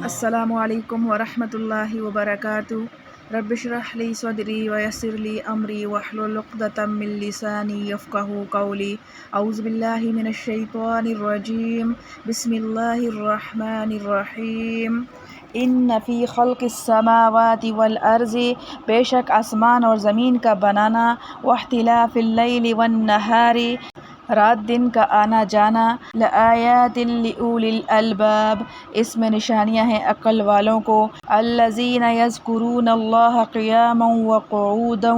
السلام علیکم ورحمۃ اللہ وبرکاتہ۔ رب اشرح لی صدری ویسر لی امری واحلل عقدۃ من لسانی یفقہوا قولی۔ اعوذ باللہ من الشیطان الرجیم، بسم اللہ الرحمن الرحیم۔ ان فی خلق السماوات والارض، بے شک آسمان اور زمین کا بنانا، واختلاف اللیل والنہار، رات دن کا آنا جانا، لآیات لأولی الالباب، اس میں نشانیاں ہیں عقل والوں کو۔ الذین یذکرون اللہ قیاما وقعودا،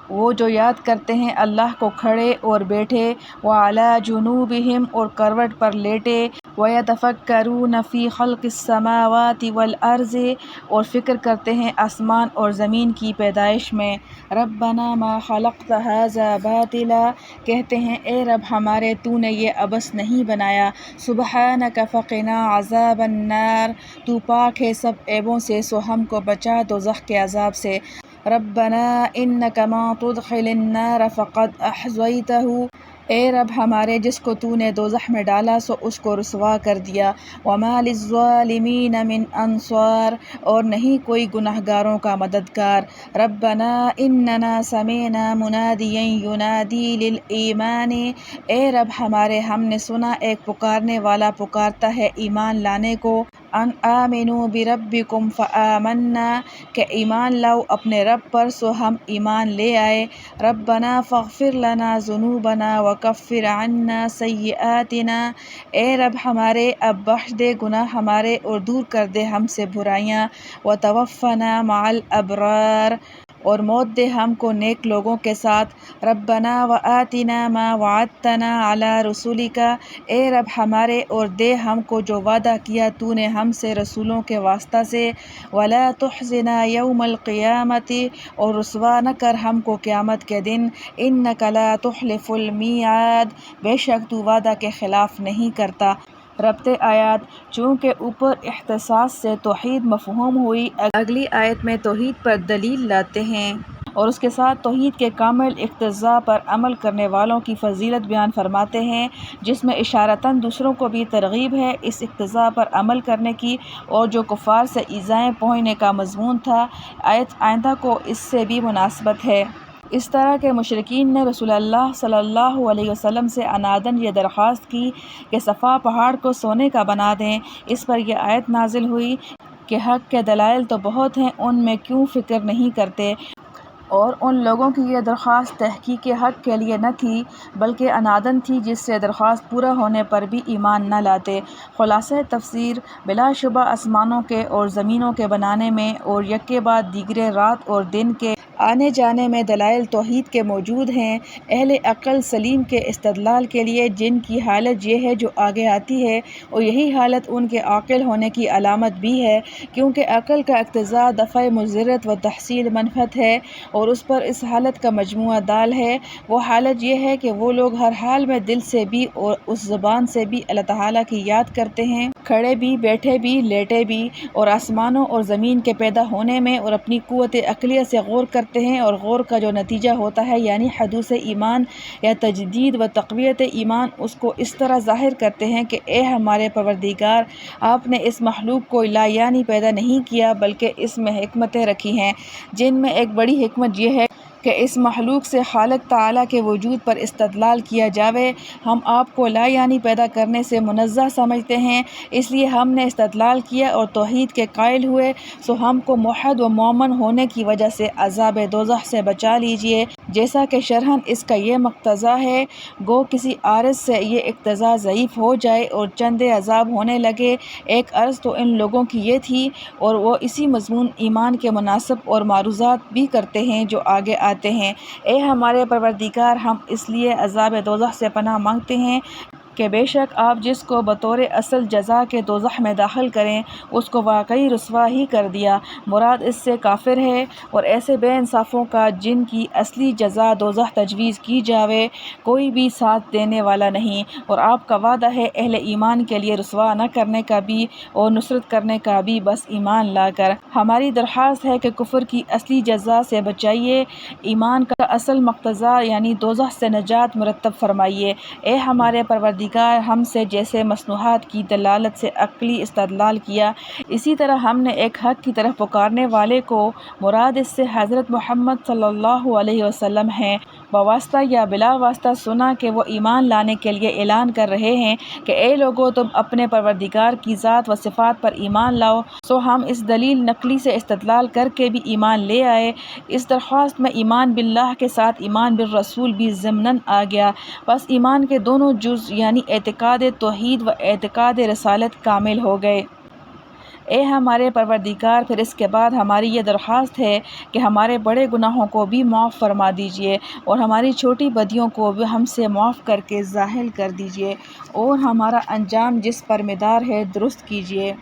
وہ جو یاد کرتے ہیں اللہ کو کھڑے اور بیٹھے، وعلی جنوبہم، اور کروٹ پر لیٹے، ویتفکرون فی خلق السماوات والارض، اور فکر کرتے ہیں آسمان اور زمین کی پیدائش میں۔ ربنا ما خلقت ھذا باطلا، کہتے ہیں اے رب ہمارے تو نے یہ عبث نہیں بنایا۔ سبحانک فقنا عذاب النار، تو پاک ہے سب عیبوں سے سو ہم کو بچا دوزخ کے عذاب سے۔ ربنا انک من تدخل النار فقد اخزیتہ، اے رب ہمارے جس کو تو نے دوزخ میں ڈالا سو اس کو رسوا کر دیا۔ وما للظالمین من انصار، اور نہیں کوئی گناہ گاروں کا مددگار۔ ربنا اننا سمعنا منادیا ینادی للایمان، اے رب ہمارے ہم نے سنا ایک پکارنے والا پکارتا ہے ایمان لانے کو۔ ان آمنوا بربکم فآمنا، کہ ایمان لاؤ اپنے رب پر سو ہم ایمان لے آئے۔ ربنا فاغفر لنا ذنوبنا وکفر عنا سیئاتنا، اے رب ہمارے اب بخش دے گناہ ہمارے اور دور کر دے ہم سے برائیاں۔ وتوفنا مع الابرار، اور موت دے ہم کو نیک لوگوں کے ساتھ۔ ربنا وآتنا ما وعدتنا علی رسولک، اے رب ہمارے اور دے ہم کو جو وعدہ کیا تو نے ہم سے رسولوں کے واسطہ سے۔ ولا تخزنا یوم القیامۃ، اور رسوا نہ کر ہم کو قیامت کے دن۔ انک لا تخلف المیعاد، بے شک تو وعدہ کے خلاف نہیں کرتا۔ ربط آیات، چونکہ اوپر اختصاص سے توحید مفہوم ہوئی، اگلی آیت میں توحید پر دلیل لاتے ہیں اور اس کے ساتھ توحید کے کامل اقتضاء پر عمل کرنے والوں کی فضیلت بیان فرماتے ہیں، جس میں اشارتاً دوسروں کو بھی ترغیب ہے اس اقتضاء پر عمل کرنے کی، اور جو کفار سے ایذائیں پہنچنے کا مضمون تھا، آیت آئندہ کو اس سے بھی مناسبت ہے۔ اس طرح کے مشرکین نے رسول اللہ صلی اللہ علیہ وسلم سے عناداً یہ درخواست کی کہ صفا پہاڑ کو سونے کا بنا دیں۔ اس پر یہ آیت نازل ہوئی کہ حق کے دلائل تو بہت ہیں، ان میں کیوں فکر نہیں کرتے؟ اور ان لوگوں کی یہ درخواست تحقیق حق کے لیے نہ تھی بلکہ عناداً تھی، جس سے درخواست پورا ہونے پر بھی ایمان نہ لاتے۔ خلاصہ تفسیر، بلا شبہ آسمانوں کے اور زمینوں کے بنانے میں اور یکے بعد دیگرے رات اور دن کے آنے جانے میں دلائل توحید کے موجود ہیں۔ اہل عقل سلیم کے استدلال کے لیے جن کی حالت یہ ہے جو آگے آتی ہے، اور یہی حالت ان کے عاقل ہونے کی علامت بھی ہے، کیونکہ عقل کا اقتضاء دفع مضرت و تحصیل منفعت ہے، اور اس پر اس حالت کا مجموعہ دال ہے۔ وہ حالت یہ ہے کہ وہ لوگ ہر حال میں دل سے بھی اور اس زبان سے بھی اللہ تعالیٰ کی یاد کرتے ہیں، کھڑے بھی، بیٹھے بھی، لیٹے بھی، اور آسمانوں اور زمین کے پیدا ہونے میں اور اپنی قوت عقلیہ سے غور کرتے ہیں، اور غور کا جو نتیجہ ہوتا ہے یعنی حدوث ایمان یا تجدید و تقویت ایمان، اس کو اس طرح ظاہر کرتے ہیں کہ اے ہمارے پروردگار، آپ نے اس مخلوق کو لا یعنی پیدا نہیں کیا بلکہ اس میں حکمتیں رکھی ہیں، جن میں ایک بڑی حکمت یہ ہے کہ اس مخلوق سے خالق تعالیٰ کے وجود پر استدلال کیا جاوے۔ ہم آپ کو لا یعنی پیدا کرنے سے منزہ سمجھتے ہیں، اس لیے ہم نے استدلال کیا اور توحید کے قائل ہوئے، سو ہم کو موحد و مومن ہونے کی وجہ سے عذاب دوزخ سے بچا لیجئے، جیسا کہ شرحاً اس کا یہ مقتضا ہے۔ گو کسی عارض سے یہ اقتضا ضعیف ہو جائے اور چند عذاب ہونے لگے۔ ایک عرض تو ان لوگوں کی یہ تھی، اور وہ اسی مضمون ایمان کے مناسب اور معروضات بھی کرتے ہیں جو آگے آتے ہیں۔ اے ہمارے پروردگار، ہم اس لیے عذاب دوزخ سے پناہ مانگتے ہیں کہ بے شک آپ جس کو بطور اصل جزا کے دوزخ میں داخل کریں اس کو واقعی رسوا ہی کر دیا۔ مراد اس سے کافر ہے اور ایسے بے انصافوں کا جن کی اصلی جزا دوزخ تجویز کی جاوے، کوئی بھی ساتھ دینے والا نہیں، اور آپ کا وعدہ ہے اہل ایمان کے لیے رسوا نہ کرنے کا بھی اور نصرت کرنے کا بھی، بس ایمان لا کر۔ ہماری درخواست ہے کہ کفر کی اصلی جزا سے بچائیے، ایمان کا اصل مقتضا یعنی دوزخ سے نجات مرتب فرمائیے۔ اے ہمارے پروردگار، پروردگار ہم سے جیسے مصنوعات کی دلالت سے عقلی استدلال کیا، اسی طرح ہم نے ایک حق کی طرف پکارنے والے کو مراد اس سے حضرت محمد صلی اللہ علیہ وسلم ہیں بواسطہ یا بلا واسطہ سنا کہ وہ ایمان لانے کے لیے اعلان کر رہے ہیں کہ اے لوگو تم اپنے پروردگار کی ذات و صفات پر ایمان لاؤ۔ سو ہم اس دلیل نقلی سے استدلال کر کے بھی ایمان لے آئے۔ اس درخواست میں ایمان باللہ کے ساتھ ایمان بالرسول بھی ضمناً آ گیا۔ بس ایمان کے دونوں جز یعنی اعتقاد توحید و اعتقاد رسالت کامل ہو گئے۔ اے ہمارے پروردگار، پھر اس کے بعد ہماری یہ درخواست ہے کہ ہمارے بڑے گناہوں کو بھی معاف فرما دیجیے اور ہماری چھوٹی بدیوں کو بھی ہم سے معاف کر کے زاحل کر دیجیے اور ہمارا انجام جس پر مدار ہے درست کیجیے۔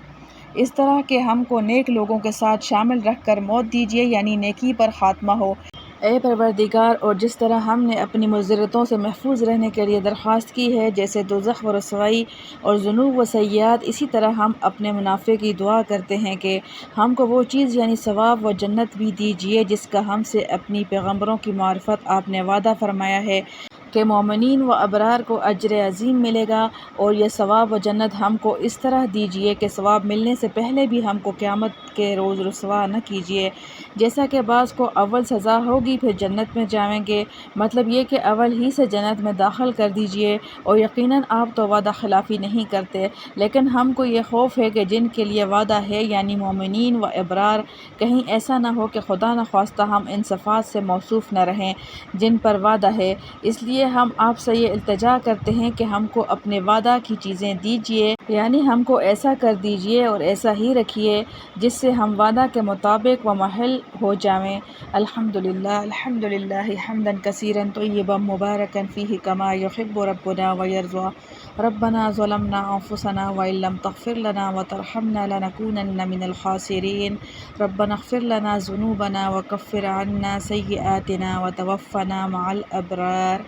اس طرح کہ ہم کو نیک لوگوں کے ساتھ شامل رکھ کر موت دیجیے یعنی نیکی پر خاتمہ ہو۔ اے پروردگار، اور جس طرح ہم نے اپنی مضرتوں سے محفوظ رہنے کے لیے درخواست کی ہے جیسے دوزخ و رسوائی اور ذنوب و سیئات، اسی طرح ہم اپنے منافع کی دعا کرتے ہیں کہ ہم کو وہ چیز یعنی ثواب و جنت بھی دیجیے جس کا ہم سے اپنی پیغمبروں کی معرفت آپ نے وعدہ فرمایا ہے کہ مومنین و ابرار کو اجر عظیم ملے گا، اور یہ ثواب و جنت ہم کو اس طرح دیجیے کہ ثواب ملنے سے پہلے بھی ہم کو قیامت کے روز رسوا نہ کیجیے۔ جیسا کہ بعض کو اول سزا ہوگی پھر جنت میں جائیں گے، مطلب یہ کہ اول ہی سے جنت میں داخل کر دیجیے، اور یقیناً آپ تو وعدہ خلافی نہیں کرتے، لیکن ہم کو یہ خوف ہے کہ جن کے لیے وعدہ ہے یعنی مومنین و ابرار، کہیں ایسا نہ ہو کہ خدا نخواستہ ہم ان صفات سے موصوف نہ رہیں جن پر وعدہ ہے۔ اس لیے ہم آپ سے یہ التجا کرتے ہیں کہ ہم کو اپنے وعدہ کی چیزیں دیجیے، یعنی ہم کو ایسا کر دیجیے اور ایسا ہی رکھیے جس سے ہم وعدہ کے مطابق و محل ہو جائیں۔ الحمدللہ حمدا کثیرا طیبا مبارکا فیہ کما یحب ربنا ویرضی۔ ربنا ظلمنا انفسنا وان لم تغفر لنا وترحمنا لنکونن من الخاسرین۔ ربنا اغفر لنا ذنوبنا وکفر عنا سیئاتنا وتوفنا مع الابرار۔